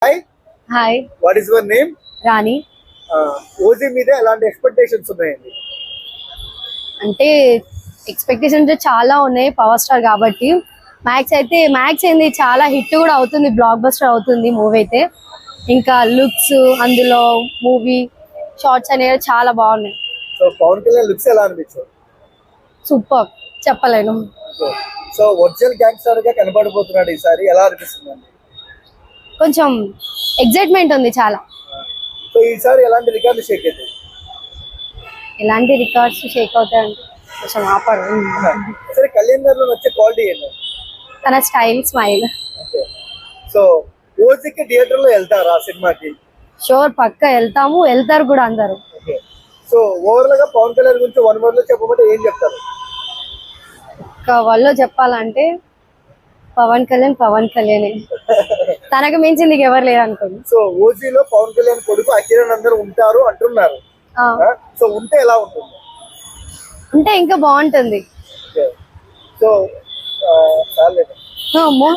Hi hi what is your name? Rani. OG మీద ఎలాంటి expectations ఉన్నాయండి? అంటే ఎక్స్పెక్టేషన్స్ చాలా ఉన్నాయి పవర్ స్టార్ కాబట్టి. మ్యాక్స్ ఏంది చాలా హిట్ కూడా అవుతుంది, బ్లాక్ బస్టర్ అవుతుంది మూవీ అయితే. ఇంకా లుక్స్ అందులో మూవీ షార్ట్స్ అనేవి చాలా బాగున్నాయి. సో పవన్ కళ్యాణ్ లుక్స్ ఎలా అనిపించారు? సూపర్, చెప్పలేను. సో ఒరిజినల్ గ్యాంగ్స్టర్ గా కనబడబోతున్నాడు ఈసారి, ఎలా అనిపిస్తుందండి? కొంచెం ఎగ్జైట్మెంట్ ఉంది చాలా. సో ఈసారి ఎలాంటి రికార్డు షేక్ అవుతాయి? ఎలాంటి రికార్డ్స్ షేక్ అవుతాయంటే కొంచెం ఆపడు. సరే, కళ్యాణ్ గారిలో వచ్చే క్వాలిటీ ఏంటి? తన స్టైల్, స్మైల్. సో ఓజీకి థియేటర్ లో వెళ్తారా సినిమాకి? షోర్, పక్కా వెళ్తారు కూడా అందరు. సో ఓవరాల్ గా పవన్ కళ్యాణ్ గురించి 1 word లో చెప్పమంటే ఏం చెప్తారు? వాళ్ళు చెప్పాలంటే పవన్ కళ్యాణ్ తనకు మించింది ఎవరు లేరు అనుకోండి. సో ఓజీలో పవన్ కళ్యాణ్ కొడుకు అఖిరానందన్ ఉంటారు అంటున్నారు. సో ఉంటే ఎలా ఉంటుంది? ఉంటే ఇంకా బాగుంటుంది. సో చాలేదు. అమ్మో.